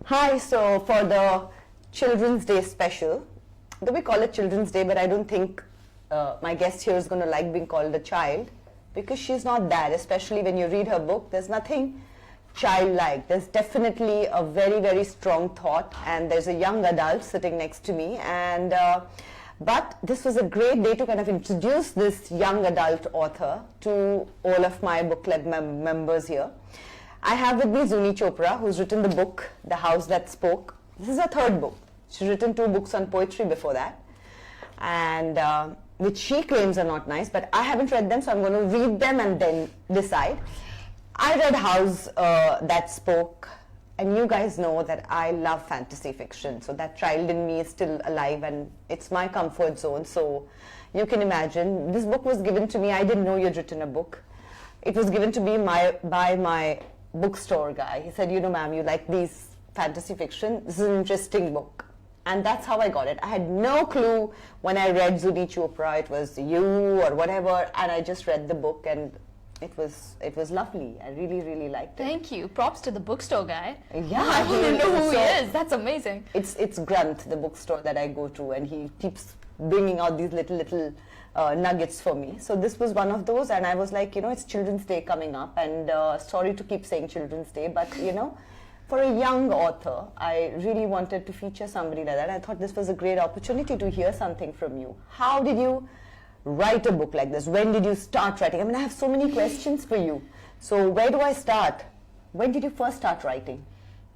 Hi, so for the Children's Day special, though we call it Children's Day, but I don't think my guest here is going to like being called a child, because she's not that, especially when you read her book. There's nothing childlike. There's definitely a very, very strong thought, and there's a young adult sitting next to me. And but this was a great day to kind of introduce this young adult author to all of my book club members here. I have with me Zuni Chopra, who's written the book, The House That Spoke. This is her third book. She's written 2 books on poetry before that, and which she claims are not nice, but I haven't read them, so I'm going to read them and then decide. I read House That Spoke, and you guys know that I love fantasy fiction, so that child in me is still alive, and it's my comfort zone. So you can imagine, this book was given to me. I didn't know you'd written a book. It was given to me by my bookstore guy. He said, you know, ma'am, you like these fantasy fiction, this is an interesting book. And that's how I got it. I had no clue when I read Zuni Chopra it was you or whatever, and I just read the book, and it was lovely. I really, really liked it. Thank you. Props to the bookstore guy. Yeah, I want to know who he is. That's amazing. It's Grunt, the bookstore that I go to, and he keeps bringing out these little nuggets for me. So this was one of those, and I was like, you know, it's Children's Day coming up, and sorry to keep saying Children's Day, but you know, for a young author, I really wanted to feature somebody like that. I thought this was a great opportunity to hear something from you. How did you write a book like this? When did you start writing? I mean, I have so many questions for you. So where do I start? When did you first start writing?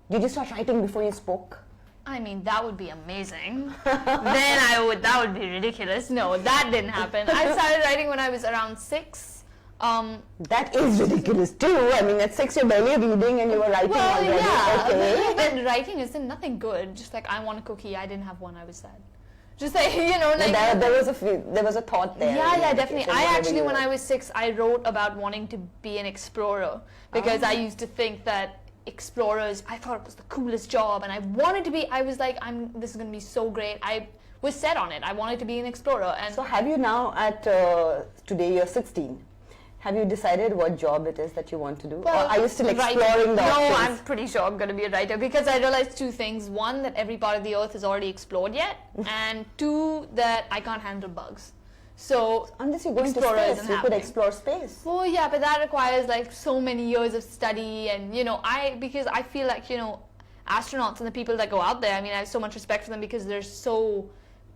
Did you start writing before you spoke? I mean, that would be amazing. That would be ridiculous. No, that didn't happen. I started writing when I was around 6. That is ridiculous too. I mean, at 6 you're barely reading and you were writing already. Yeah, okay. but writing isn't nothing good. Just like, I want a cookie, I didn't have one, I was sad. Just like, you know, like... There was a thought there. Yeah, definitely. I actually, when I was 6, I wrote about wanting to be an explorer, because I used to think that explorers, I thought it was the coolest job, and I wanted to be, I was like, this is going to be so great. I was set on it. I wanted to be an explorer. And so have you now at, today you're 16, have you decided what job it is that you want to do? Well, or are you still exploring the options? No, I'm pretty sure I'm going to be a writer, because I realized 2 things. 1, that every part of the earth is already explored yet, and 2, that I can't handle bugs. So unless you go into space, you could explore space. Well, yeah, but that requires like so many years of study, and you know, because I feel like, you know, astronauts and the people that go out there, I mean, I have so much respect for them, because they're so,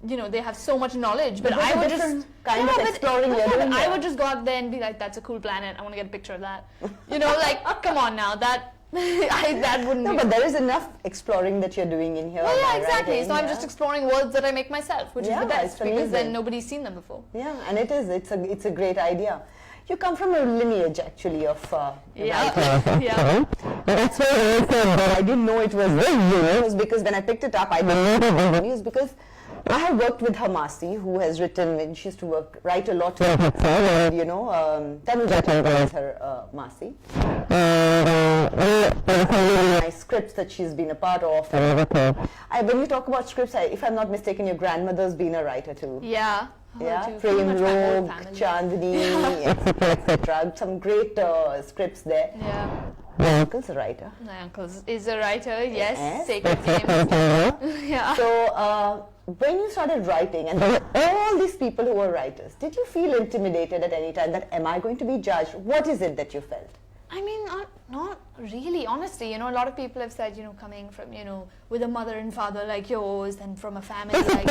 you know, they have so much knowledge. But I would just kind of exploring. I would just go out there and be like, that's a cool planet, I want to get a picture of that. You know, like, come on now, that wouldn't No, but there is enough exploring that you're doing in here. Well, yeah, exactly. So I'm just exploring worlds that I make myself, which is the best, because then nobody's seen them before. Yeah, and it's a great idea. You come from a lineage, actually, of yeah. That's why I didn't know it was it was because when I picked it up, I didn't know it was because I have worked with her Masi, who has written, and she used to write a lot with, you know, Tamil with her Masi. Nice scripts that she's been a part of. When you talk about scripts, if I'm not mistaken, your grandmother's been a writer too. Yeah. Yeah, Prem Rogue, Chandni, etc. Some great scripts there. Yeah. My uncle's a writer. My uncle is a writer, yes. Sacred Games. Yeah. So, when you started writing, and there were all these people who were writers, did you feel intimidated at any time that, am I going to be judged? What is it that you felt? I mean, not really, honestly. You know, a lot of people have said, you know, coming from, you know, with a mother and father like yours, and from a family like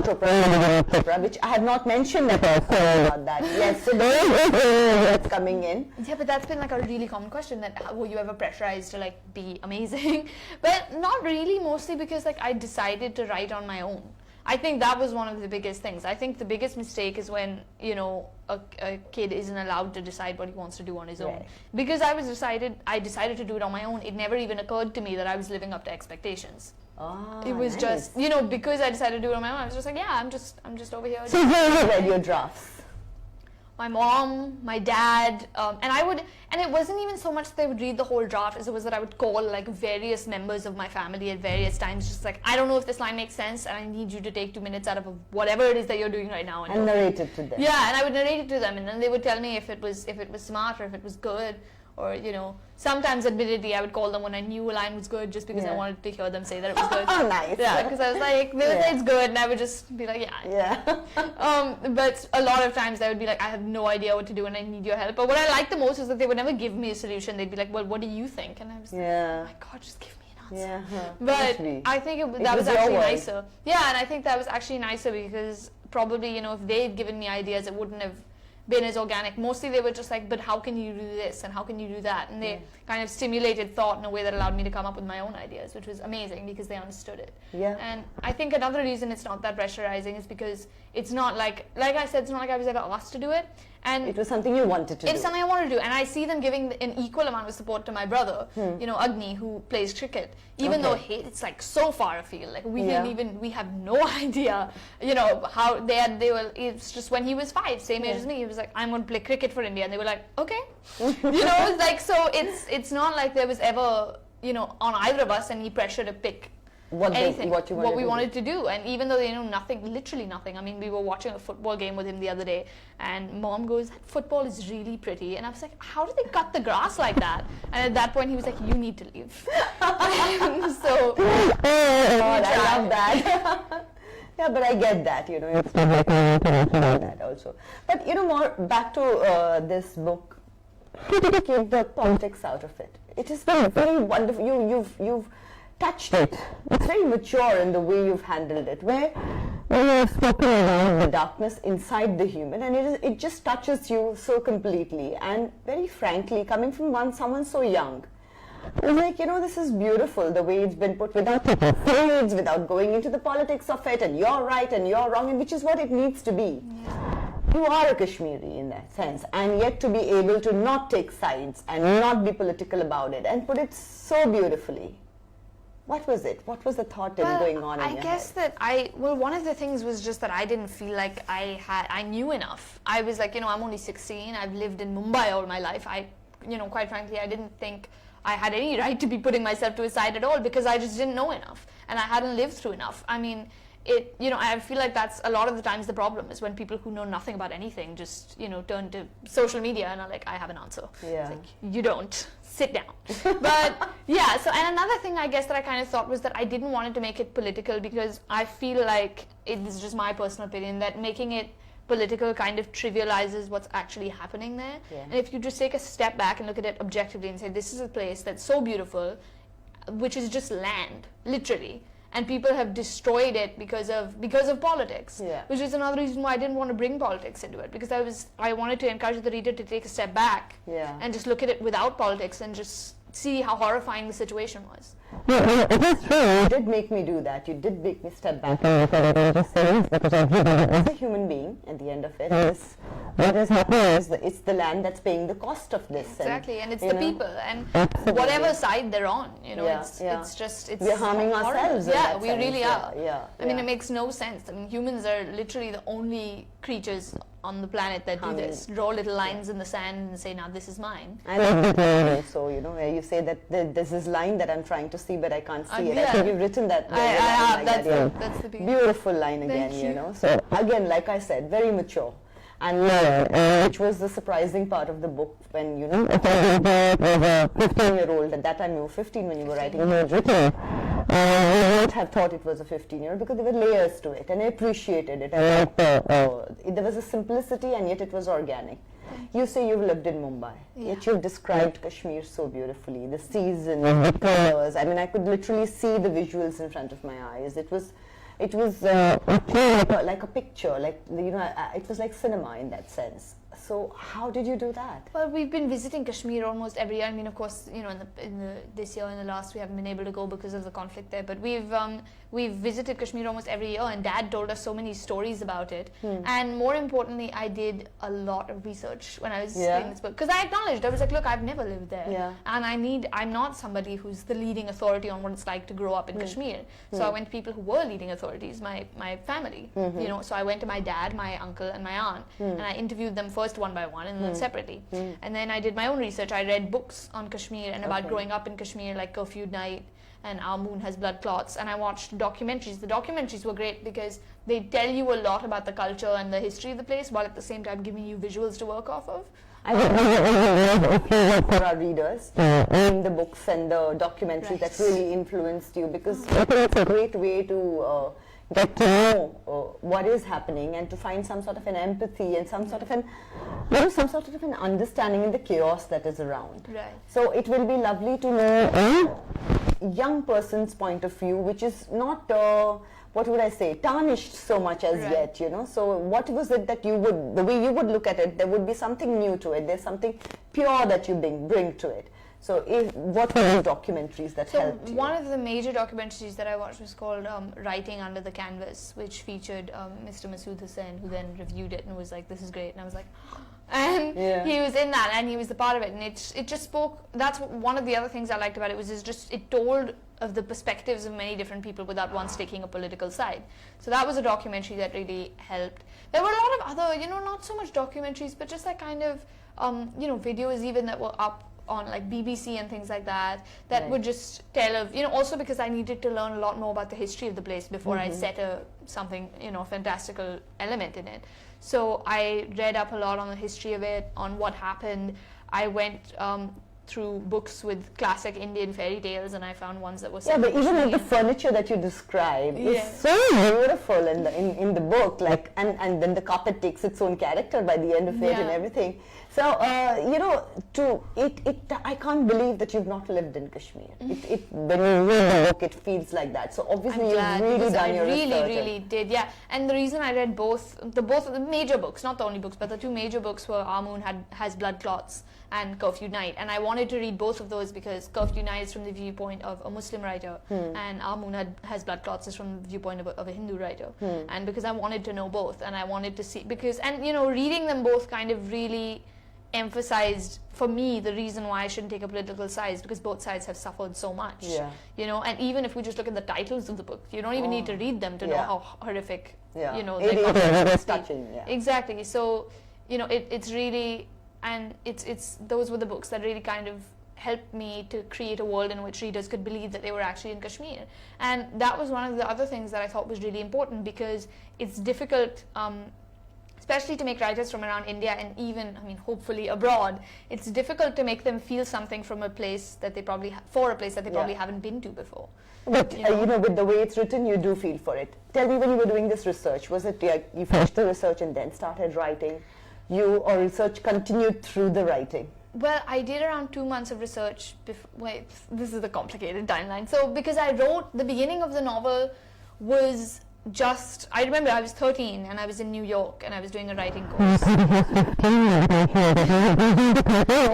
Chopra, which I have not mentioned about that. Yes, so that's coming in. Yeah, but that's been like a really common question, that were you ever pressurized to like be amazing? But not really, mostly because like I decided to write on my own. I think that was one of the biggest things. I think the biggest mistake is when, you know, a kid isn't allowed to decide what he wants to do on his own. Because I decided to do it on my own. It never even occurred to me that I was living up to expectations. It was just, you know, because I decided to do it on my own, I was just like, yeah, I'm just over here. So who read your drafts? My mom, my dad, and it wasn't even so much that they would read the whole draft, as it was that I would call like various members of my family at various times, just like, I don't know if this line makes sense, and I need you to take 2 minutes out of whatever it is that you're doing right now. And narrate it to them. Yeah, and I would narrate it to them, and then they would tell me if it was smart, or if it was good, or sometimes admittedly I would call them when I knew a line was good just because I wanted to hear them say that it was good. Oh, nice. Yeah, because I was like, they would say it's good, and I would just be like, but a lot of times I would be like, I have no idea what to do and I need your help. But what I liked the most is that they would never give me a solution. They'd be like, well, what do you think? And I was like, oh my God, just give me an answer. Yeah. But I think that was actually nicer. Yeah, and I think that was actually nicer because probably, if they'd given me ideas, it wouldn't have been as organic. Mostly they were just like, but how can you do this and how can you do that? And they kind of stimulated thought in a way that allowed me to come up with my own ideas, which was amazing because they understood it. Yeah. And I think another reason it's not that pressurizing is because it's not like I said, it's not like I was ever asked to do it. And it was something you wanted to do. It's something I wanted to do, and I see them giving an equal amount of support to my brother, Agni, who plays cricket, even though it's like so far afield. Like we have no idea, how they were. It's just when he was 5, same age as me, he was like, I'm going to play cricket for India, and they were like, okay, like so. It's not like there was ever, on either of us any pressure to pick what we wanted to do. And even though they know nothing, literally nothing. I mean, we were watching a football game with him the other day, and Mom goes, that football is really pretty. And I was like, how did they cut the grass like that? And at that point he was like, you need to leave. So God, I love that. Yeah, but I get that, it's that also. But more back to this book, how did you keep the politics out of it? It is very, very wonderful. You've touched it. It's very mature in the way you've handled it, where you've spoken about the darkness inside the human, and it just touches you so completely. And very frankly, coming from someone so young, it's like, this is beautiful, the way it's been put, without fades, without going into the politics of it, and you're right and you're wrong, and which is what it needs to be. You are a Kashmiri in that sense, and yet to be able to not take sides and not be political about it and put it so beautifully. What was it? What was the thought going on in your head? I guess that one of the things was just that I didn't feel like I knew enough. I was like, I'm only 16, I've lived in Mumbai all my life. Quite frankly, I didn't think I had any right to be putting myself to a side at all because I just didn't know enough and I hadn't lived through enough. I mean, I feel like that's a lot of the times the problem is when people who know nothing about anything just, turn to social media and are like, I have an answer. Yeah. It's like, you don't. Sit down. But yeah, so, and another thing I guess that I kind of thought was that I didn't want it to make it political because I feel like, this is just my personal opinion, that making it political kind of trivializes what's actually happening there. Yeah. And if you just take a step back and look at it objectively and say, this is a place that's so beautiful, which is just land, literally, and people have destroyed it because of politics, which is another reason why I didn't want to bring politics into it, because I wanted to encourage the reader to take a step back and just look at it without politics and just see how horrifying the situation was. Yeah, it is true. You did make me do that. You did make me step back and look at it and just say, yes, because as a human being, at the end of it, what is happening is it's the land that's paying the cost of this. Exactly, and it's the people, and whatever side they're on, it's just, we're harming ourselves. Yeah, we really are. I mean, it makes no sense. I mean, humans are literally the only creatures on the planet that do this. Draw little lines in the sand and say, now this is mine. And so, where you say that there's this line that I'm trying to see, but I can't see it. I think you've written that. I have. That's the beautiful line again, So again, like I said, very mature. And which was the surprising part of the book when, was a 15-year-old. At that time you were 15 when you were writing. You had written. You would have thought it was a 15-year-old because there were layers to it, and I appreciated it. There was a simplicity, and yet it was organic. You say you've lived in Mumbai, yet you've described Kashmir so beautifully. The seasons, the colors. I mean, I could literally see the visuals in front of my eyes. It was like a picture, it was like cinema in that sense. So how did you do that? Well, we've been visiting Kashmir almost every year. I mean, of course, this year and the last we haven't been able to go because of the conflict there. But we've visited Kashmir almost every year, and Dad told us so many stories about it. And more importantly, I did a lot of research when I was doing this book, because I acknowledged, I was like, look, I've never lived there, and I'm not somebody who's the leading authority on what it's like to grow up in Kashmir. So I went to people who were leading authorities, my family. So I went to my dad, my uncle, and my aunt, and I interviewed them first one by one and then separately. And then I did my own research. I read books on Kashmir and about growing up in Kashmir, like Curfewed Night and Our Moon Has Blood Clots, and I watched documentaries. The documentaries were great because they tell you a lot about the culture and the history of the place while at the same time giving you visuals to work off of. I think for our readers, in the books and the documentaries that really influenced you, because I think it's a great way to get to know what is happening and to find some sort of an empathy and some sort of an, some sort of an understanding in the chaos that is around. Right. So it will be lovely to know a young person's point of view, which is not what would I say, tarnished so much as yet, So what was it that you would, the way you would look at it, there would be something new to it, there's something pure that you bring to it. So what were the documentaries that helped you? One of the major documentaries that I watched was called Writing Under the Canvas, which featured Mr. Masood Hussain, who then reviewed it and was like, this is great. And I was like, and he was in that and he was the part of it. And it just spoke, that's one of the other things I liked about it, was it told of the perspectives of many different people without once taking a political side. So that was a documentary that really helped. There were a lot of other, not so much documentaries, but just like kind of, videos even that were up on like BBC and things like that, that would just tell of, also because I needed to learn a lot more about the history of the place before I set something, fantastical element in it. So I read up a lot on the history of it, on what happened. I went through books with classic Indian fairy tales, and I found ones that were but even like the furniture that you describe is so beautiful in the book, like and then the carpet takes its own character by the end of it and everything. So I can't believe that you've not lived in Kashmir. When you read the book, it feels like that. So obviously you've really done your research. I really did, yeah. And the reason I read both of the major books, not the only books, but the two major books were Our Moon Has Blood Clots and Curfew Night, and I wanted to read both of those because Curfew Night is from the viewpoint of a Muslim writer, and Our Moon Has Blood Clots is from the viewpoint of a Hindu writer, and because I wanted to know both, and I wanted to see, reading them both kind of really emphasized for me the reason why I shouldn't take a political side, because both sides have suffered so much, and even if we just look at the titles of the book, you don't even need to read them to know how horrific, it's touching, exactly. So it's really, and it's those were the books that really kind of helped me to create a world in which readers could believe that they were actually in Kashmir. And that was one of the other things that I thought was really important, because it's difficult, especially to make writers from around India and even, hopefully abroad, it's difficult to make them feel something from a place that they probably, probably haven't been to before. But, with the way it's written, you do feel for it. Tell me, when you were doing this research, was it you finished the research and then started writing? Or research continued through the writing? Well, I did around 2 months of research. Wait, this is the complicated timeline. So, because I wrote, the beginning of the novel was just, I remember I was 13 and I was in New York and I was doing a writing course. Oh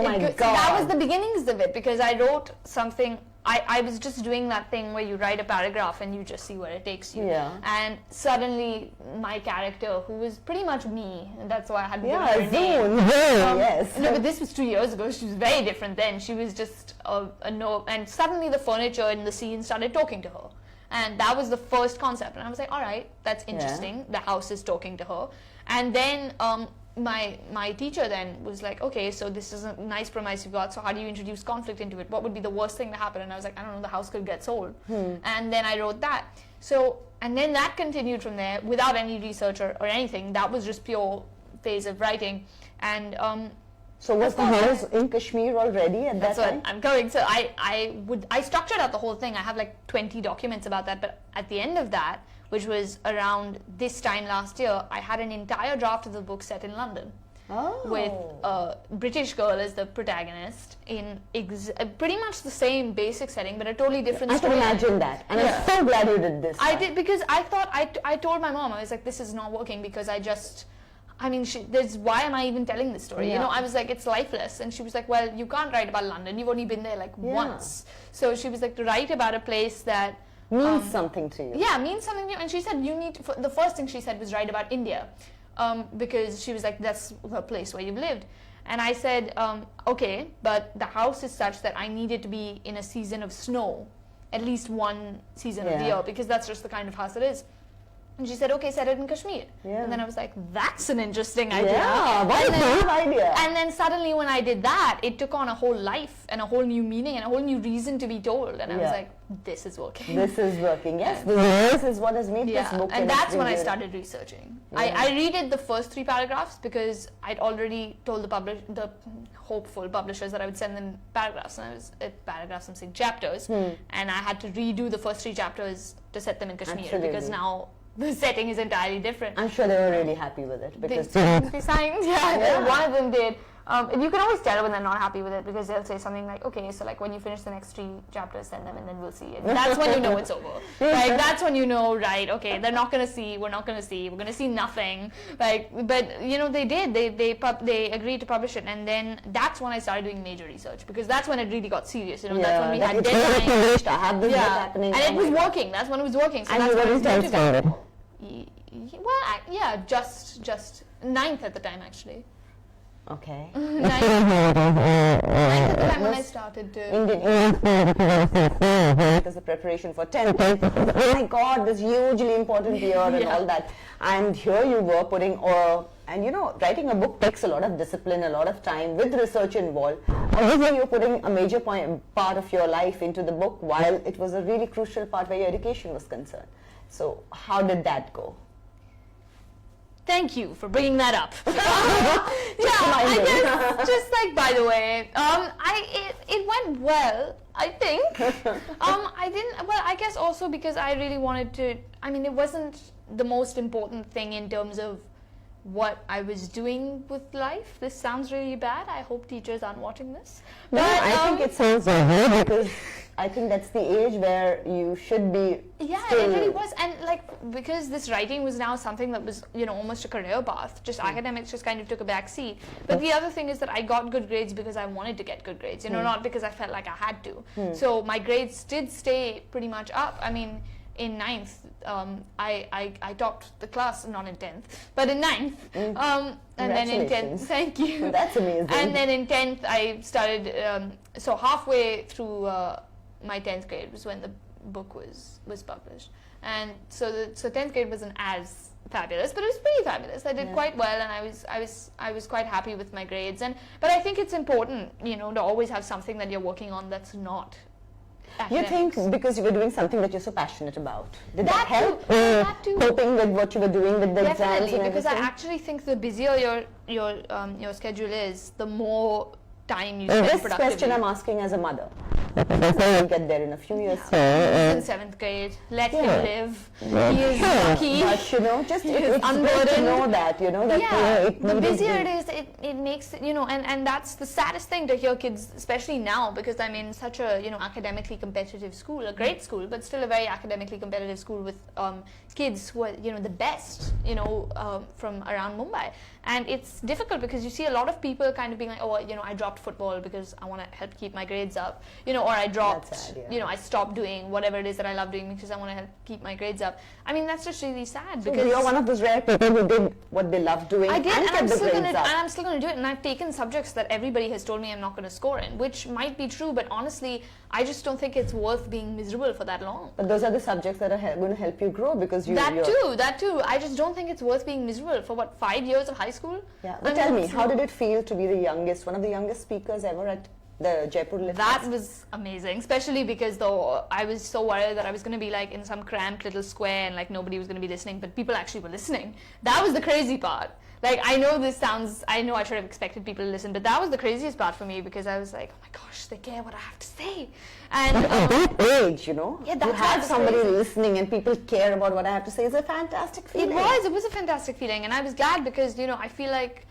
my God. That was the beginnings of it, because I wrote something, I was just doing that thing where you write a paragraph and you just see where it takes you. Yeah. And suddenly my character, who was pretty much me, and that's why I had to give her a name. Yes. No, but this was 2 years ago. She was very different then. She was just a no, and suddenly the furniture in the scene started talking to her. And that was the first concept. And I was like, all right, that's interesting. The house is talking to her. And then my teacher then was like, okay, so this is a nice premise you've got. So how do you introduce conflict into it? What would be the worst thing to happen? And I was like, I don't know, the house could get sold. And then I wrote that. So, and then that continued from there without any research or anything. That was just pure phase of writing. And so was the house in Kashmir already at that time? I'm going. So I structured out the whole thing. I have like 20 documents about that. But at the end of that, which was around this time last year, I had an entire draft of the book set in London. With a British girl as the protagonist in pretty much the same basic setting, but a totally different story. I can imagine that. And I'm so glad you did this. I did, because I thought, I told my mom, I was like, this is not working, because why am I even telling this story? I was like, it's lifeless. And she was like, well, you can't write about London. You've only been there like once. So she was like, to write about a place that means something to you. Yeah, means something to you. And she said, the first thing she said was write about India. Because she was like, that's the place where you've lived. And I said, okay, but the house is such that I need it to be in a season of snow, at least one season of the year, because that's just the kind of house it is. And she said, okay, set it in Kashmir. Yeah. And then I was like, that's an interesting idea. Yeah, what a cool idea. And then suddenly when I did that, it took on a whole life and a whole new meaning and a whole new reason to be told. And I was like, this is working. This is working, yes. This is what has made this book. And that's when I started researching. I redid the first 3 paragraphs because I'd already told the hopeful publishers that I would send them paragraphs. And I was paragraphs, I'm saying chapters. And I had to redo the first 3 chapters to set them in Kashmir because now the setting is entirely different. I'm sure they were really happy with it because they signed. One of them did. You can always tell when they're not happy with it because they'll say something like, okay, so like when you finish the next 3 chapters, send them and then we'll see. And that's when you know it's over. Like that's when you know, right, okay, they're not going to see, we're not going to see, we're going to see nothing. Like, but you know, they did, they agreed to publish it. And then that's when I started doing major research because that's when it really got serious. You know, that's when we had deadlines. I have this happening. And it was working. That's when it was working. So and that's you when were started. Well, just 9th at the time actually. Okay. 9th at the time when I started to. Because the preparation for 10th. Oh my God, this hugely important year and all that. And here you were putting, and you know, writing a book takes a lot of discipline, a lot of time with research involved. Obviously, you're putting a major part of your life into the book while it was a really crucial part where your education was concerned. So how did that go? Thank you for bringing that up. I guess, just like, by the way, it went well, I think. I guess also because I really wanted to, it wasn't the most important thing in terms of what I was doing with life. This sounds really bad. I hope teachers aren't watching this. No, I think it sounds good because I think that's the age where you should be. Yeah, it really was. And because this writing was now something that was, almost a career path, just academics just kind of took a back seat. But the other thing is that I got good grades because I wanted to get good grades, not because I felt like I had to. So my grades did stay pretty much up. In 9th, I topped the class, not in 10th, but in 9th. And then in 10th, thank you. That's amazing. And then in 10th, I started, so halfway through my 10th grade was when the book was published. And so 10th grade wasn't as fabulous, but it was pretty fabulous. I did quite well, and I was quite happy with my grades. But I think it's important, to always have something that you're working on that's not academics. You think because you were doing something that you're so passionate about, did that help? That too. Coping with what you were doing with the exams and because everything? I actually think the busier your schedule is, the more time you spend productively. This question I'm asking as a mother. We'll get there in a few years. He's in 7th grade. Let him live. He is lucky. But just it's good to know that, that the busier it is, it makes it, and that's the saddest thing to hear kids, especially now, because I'm in such a, academically competitive school, a great school, but still a very academically competitive school with kids who are, the best, from around Mumbai. And it's difficult because you see a lot of people kind of being like, I dropped football because I want to help keep my grades up, or I dropped, I stopped doing whatever it is that I love doing because I want to help keep my grades up. That's just really sad. So because you're one of those rare people who did what they love doing. I did, and I'm still going to do it. And I've taken subjects that everybody has told me I'm not going to score in, which might be true, but honestly, I just don't think it's worth being miserable for that long. But those are the subjects that are going to help you grow because That too. I just don't think it's worth being miserable for 5 years of high school? Yeah. But tell me, how did it feel to be one of the youngest speakers ever at the Jaipur Lit That Fest? was amazing, especially because though I was so worried that I was going to be in some cramped little square and nobody was going to be listening, but people actually were listening. That was the crazy part. I know I should have expected people to listen, but that was the craziest part for me because I was like, oh my gosh, they care what I have to say. And at that age, yeah, to have somebody listening and people care about what I have to say is a fantastic feeling. It was a fantastic feeling, and I was glad because, I feel like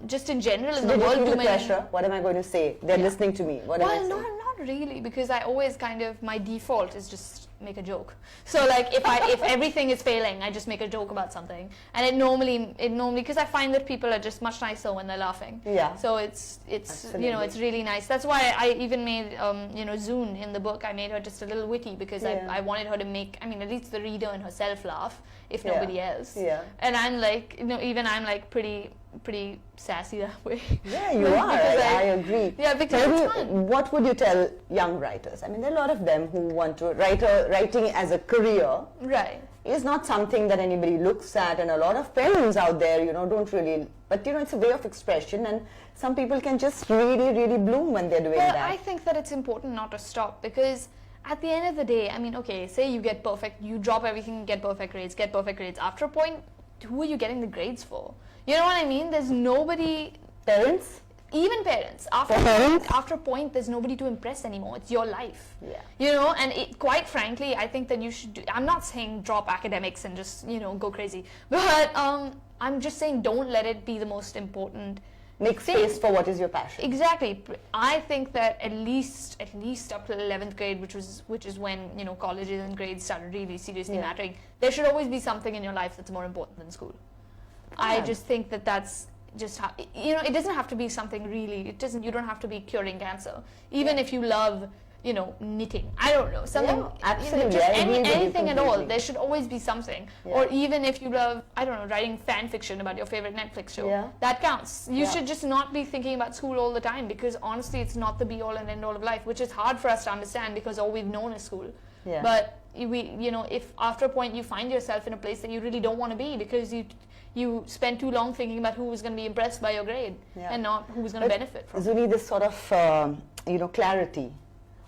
just in general in the did world, you feel the pressure? What am I going to say? They're listening to me. What am I saying? Not really, because I always my default is just make a joke. So if everything is failing, I just make a joke about something, and it normally because I find that people are just much nicer when they're laughing. Yeah. So it's it's really nice. That's why I even made Zune in the book. I made her just a little witty because I wanted her to make at least the reader and herself laugh, if nobody else. Yeah. And I'm even I'm pretty pretty sassy that way. Yeah, you are. I agree. Yeah, because Tell it's me, fun. what would you tell young writers? I mean, there are a lot of them who want to writing as a career Right. is not something that anybody looks at, and a lot of parents out there, don't really. But it's a way of expression, and some people can just really, really bloom when they're doing Well, that. I think that it's important not to stop, because at the end of the day, I mean, okay, say you get perfect, you drop everything, get perfect grades. After a point, who are you getting the grades for? You know what I mean? There's nobody, Parents? even parents, after a point, there's nobody to impress anymore. It's your life. Yeah. And quite frankly, I think that you should I'm not saying drop academics and just, go crazy. But I'm just saying don't let it be the most important Make space for what is your passion. Exactly. I think that at least up to 11th grade, which is when colleges and grades started really seriously mattering. There should always be something in your life that's more important than school. I just think that that's just how it doesn't have to be something really. It doesn't. You don't have to be curing cancer. Even if you love knitting. I don't know, something. Yeah, absolutely. Just I agree with you anything at all. completely. There should always be something. Yeah. Or even if you love, I don't know, writing fan fiction about your favorite Netflix show. Yeah. That counts. You Yeah. should just not be thinking about school all the time, because honestly, it's not the be all and end all of life, which is hard for us to understand because all we've known is school. Yeah. But if after a point you find yourself in a place that you really don't want to be because you spent too long thinking about who was going to be impressed by your grade and not who was going to benefit from it. Zuni, this sort of clarity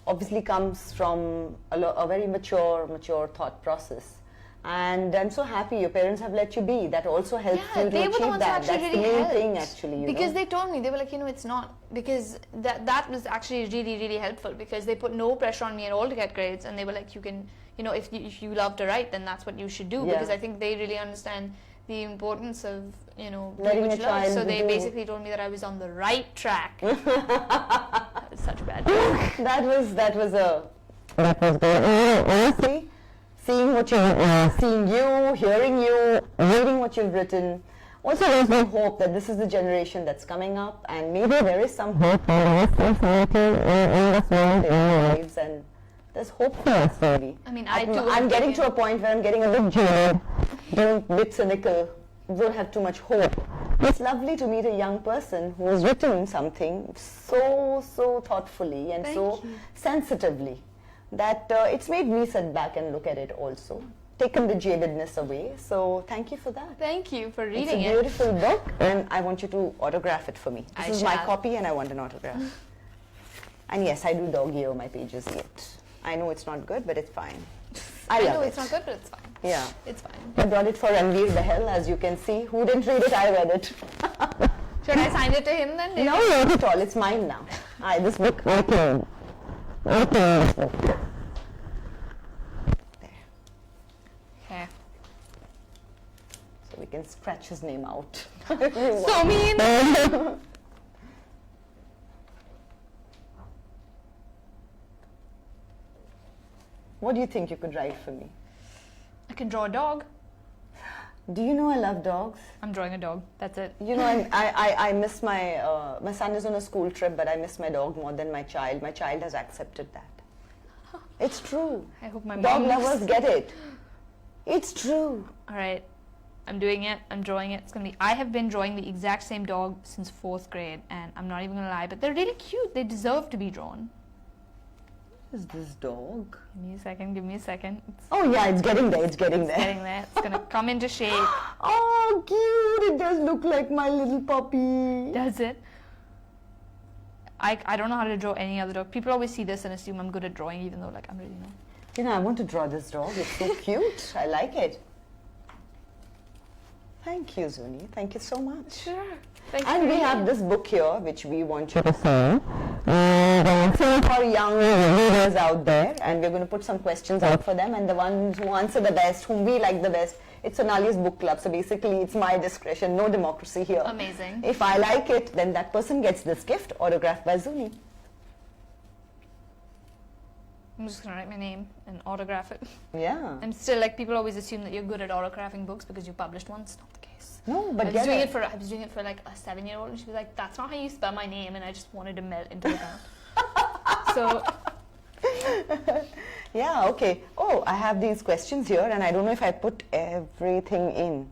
obviously comes from a very mature thought process. And I'm so happy your parents have let you be. That also helps you to they were the achieve ones that. who actually That's the really main helped. thing, actually. Because they told me, they were like, it's not. Because that was actually really, really helpful, because they put no pressure on me at all to get grades. And they were like, you can, if you love to write, then that's what you should do. Yeah. Because I think they really understand the importance of, doing Letting what a you love. child So they do. basically told me that I was on the right track. That was such a bad joke. That was good. Honestly, seeing you, hearing you, reading what you've written, also gives me hope that this is the generation that's coming up, and maybe there is some hope for us in this world, in our lives, and there's hope for us, really. I mean, I'm getting to a point where I'm getting a bit jaded, being a bit cynical, don't have too much hope. It's lovely to meet a young person who has written something so thoughtfully and so sensitively that it's made me sit back and look at it also. Taken the jadedness away. So thank you for that. Thank you for It's reading a beautiful book, and I want you to autograph it for me. I This is my shall. copy, and I want an autograph. And yes, I do dog ear my pages yet. I know it's not good, but it's fine. I love know it. it's not good, but it's fine. Yeah. It's fine. I brought it for Ranveer Bahel, as you can see. Who didn't read it? I read it. Should I sign it to him then? No, not at all. It's mine now. This book, I can. There. Okay. So we can scratch his name out. So mean. What do you think you could write for me? I can draw a dog. Do you know I love dogs? I'm drawing a dog. That's it. I miss my son is on a school trip, but I miss my dog more than my child. My child has accepted that. It's true. I hope my Dog mom lovers get it. It's true. All right. I'm doing it. I'm drawing it. It's going to be... I have been drawing the exact same dog since 4th grade, and I'm not even going to lie, but they're really cute. They deserve to be drawn. What is this dog? Give me a second. It's Oh yeah, it's getting there. It's getting there. getting there. It's going to come into shape. Oh, cute! It does look like my little puppy. Does it? I don't know how to draw any other dog. People always see this and assume I'm good at drawing, even though I'm really not. I want to draw this dog. It's so cute. I like it. Thank you, Zuni. Thank you so much. Sure. Thank you. And we have this book here, which we want you to sign. So for young readers out there, and we're going to put some questions out for them, and the ones who answer the best, whom we like the best, it's Sonali's book club. So basically, it's my discretion, no democracy here. Amazing. If I like it, then that person gets this gift, autographed by Zuni. I'm just going to write my name and autograph it. Yeah. I'm still people always assume that you're good at autographing books because you published one. It's not the case. No, but I was doing it for a 7-year-old, and she was like, "That's not how you spell my name," and I just wanted to melt into the ground. So yeah, okay. Oh, I have these questions here, and I don't know if I put everything in.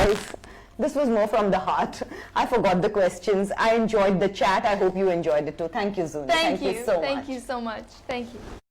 guys. This was more from the heart. I forgot the questions. I enjoyed the chat. I hope you enjoyed it too. Thank you, Zuni. Thank you so much. Thank you so much. Thank you.